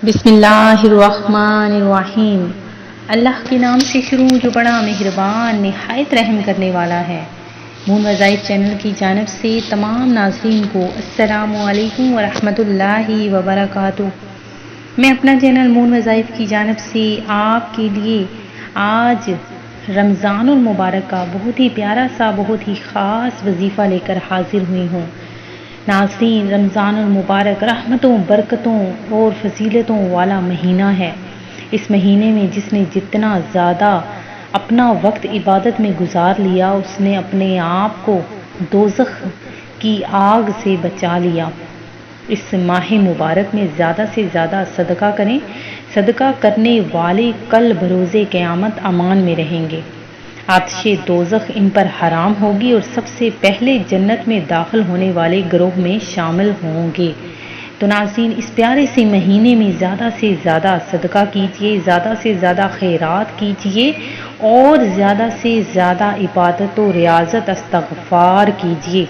بسم اللہ الرحمن الرحیم۔ اللہ کے نام سے شروع جو بڑا مہربان نہایت رحم کرنے والا ہے۔ مون وظائف چینل کی جانب سے تمام ناظرین کو السلام علیکم ورحمۃ اللہ وبرکاتہ۔ میں اپنا چینل مون وظائف کی جانب سے آپ کے لیے آج رمضان المبارک کا بہت ہی پیارا سا بہت ہی خاص وظیفہ لے کر حاضر ہوئی ہوں۔ ناظرین، رمضان المبارک رحمتوں، برکتوں اور فضیلتوں والا مہینہ ہے۔ اس مہینے میں جس نے جتنا زیادہ اپنا وقت عبادت میں گزار لیا، اس نے اپنے آپ کو دوزخ کی آگ سے بچا لیا۔ اس ماہ مبارک میں زیادہ سے زیادہ صدقہ کریں۔ صدقہ کرنے والے کل بروز قیامت امان میں رہیں گے۔ آتش دوزخ ان پر حرام ہوگی اور سب سے پہلے جنت میں داخل ہونے والے گروہ میں شامل ہوں گے۔ تو ناظرین، اس پیارے سے مہینے میں زیادہ سے زیادہ صدقہ کیجیے، زیادہ سے زیادہ خیرات کیجیے اور زیادہ سے زیادہ عبادت و ریاضت استغفار کیجیے۔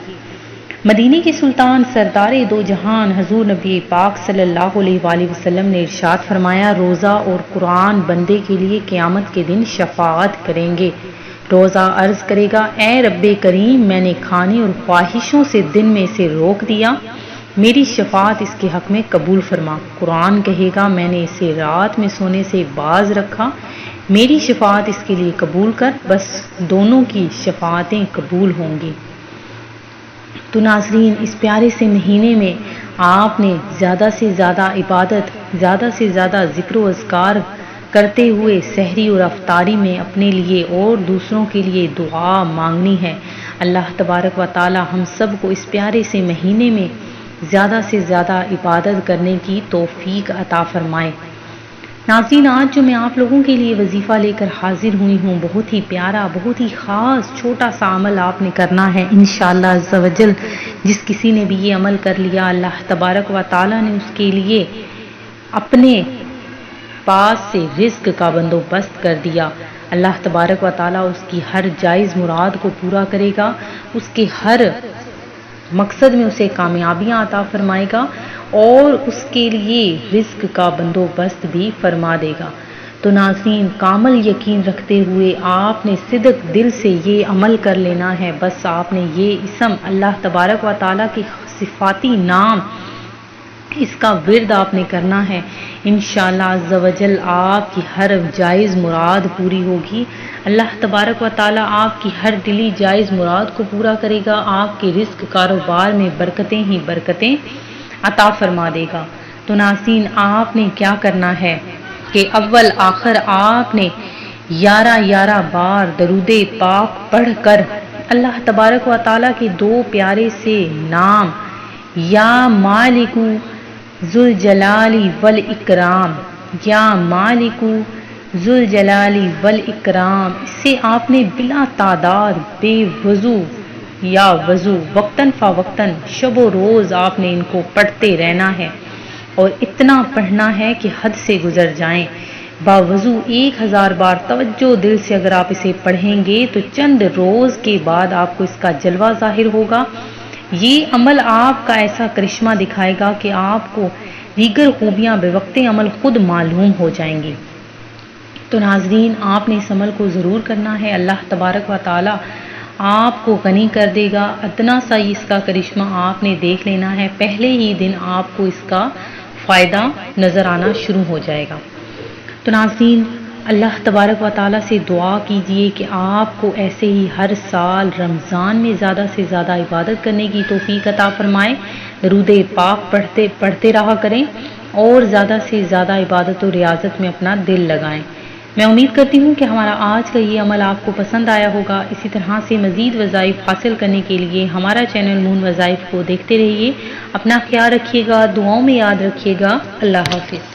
مدینے کے سلطان سردار دو جہان حضور نبی پاک صلی اللہ علیہ وآلہ وسلم نے ارشاد فرمایا، روزہ اور قرآن بندے کے لیے قیامت کے دن شفاعت کریں گے۔ روزہ عرض کرے گا، اے رب کریم، میں نے کھانے اور خواہشوں سے دن میں سے روک دیا، میری شفاعت اس کے حق میں قبول فرما۔ قرآن کہے گا، میں نے اسے رات میں سونے سے باز رکھا، میری شفاعت اس کے لیے قبول کر۔ بس دونوں کی شفاعتیں قبول ہوں گی۔ تو ناظرین، اس پیارے سے مہینے میں آپ نے زیادہ سے زیادہ عبادت، زیادہ سے زیادہ ذکر و اذکار کرتے ہوئے سحری اور افطاری میں اپنے لیے اور دوسروں کے لیے دعا مانگنی ہے۔ اللہ تبارک و تعالی ہم سب کو اس پیارے سے مہینے میں زیادہ سے زیادہ عبادت کرنے کی توفیق عطا فرمائے۔ ناظرین، آج جو میں آپ لوگوں کے لیے وظیفہ لے کر حاضر ہوئی ہوں، بہت ہی پیارا، بہت ہی خاص چھوٹا سا عمل آپ نے کرنا ہے انشاءاللہ عز و جل۔ جس کسی نے بھی یہ عمل کر لیا، اللہ تبارک و تعالی نے اس کے لیے اپنے پاس سے رزق کا بندوبست کر دیا۔ اللہ تبارک و تعالیٰ اس کی ہر جائز مراد کو پورا کرے گا، اس کے ہر مقصد میں اسے کامیابیاں عطا فرمائے گا اور اس کے لیے رزق کا بندوبست بھی فرما دے گا۔ تو ناظرین، کامل یقین رکھتے ہوئے آپ نے صدق دل سے یہ عمل کر لینا ہے۔ بس آپ نے یہ اسم اللہ تبارک و تعالیٰ کے صفاتی نام، اس کا ورد آپ نے کرنا ہے۔ انشاءاللہ عز و جل آپ کی ہر جائز مراد پوری ہوگی۔ اللہ تبارک و تعالیٰ آپ کی ہر دلی جائز مراد کو پورا کرے گا، آپ کے رزق کاروبار میں برکتیں ہی برکتیں عطا فرما دے گا۔ تو ناظرین، آپ نے کیا کرنا ہے کہ اول آخر آپ نے 11 بار درود پاک پڑھ کر اللہ تبارک و تعالیٰ کے دو پیارے سے نام، یا مالک ذوالجلال والاکرام، یا مالک ذوالجلال والاکرام، اسے آپ نے بلا تعداد بے وضو یا وضو وقتاً فوقتاً شب و روز آپ نے ان کو پڑھتے رہنا ہے اور اتنا پڑھنا ہے کہ حد سے گزر جائیں۔ باوضو 1000 بار توجہ دل سے اگر آپ اسے پڑھیں گے تو چند روز کے بعد آپ کو اس کا جلوہ ظاہر ہوگا۔ یہ عمل آپ کا ایسا کرشمہ دکھائے گا کہ آپ کو دیگر خوبیاں بے وقت عمل خود معلوم ہو جائیں گی۔ تو ناظرین، آپ نے اس عمل کو ضرور کرنا ہے۔ اللہ تبارک و تعالی آپ کو غنی کر دے گا۔ اتنا سا اس کا کرشمہ آپ نے دیکھ لینا ہے، پہلے ہی دن آپ کو اس کا فائدہ نظر آنا شروع ہو جائے گا۔ تو ناظرین، اللہ تبارک و تعالیٰ سے دعا کیجئے کہ آپ کو ایسے ہی ہر سال رمضان میں زیادہ سے زیادہ عبادت کرنے کی توفیق عطا فرمائے۔ درود پاک پڑھتے رہا کریں اور زیادہ سے زیادہ عبادت و ریاضت میں اپنا دل لگائیں۔ میں امید کرتی ہوں کہ ہمارا آج کا یہ عمل آپ کو پسند آیا ہوگا۔ اسی طرح سے مزید وظائف حاصل کرنے کے لیے ہمارا چینل مون وظائف کو دیکھتے رہیے۔ اپنا خیال رکھیے گا، دعاؤں میں یاد رکھیے گا۔ اللہ حافظ۔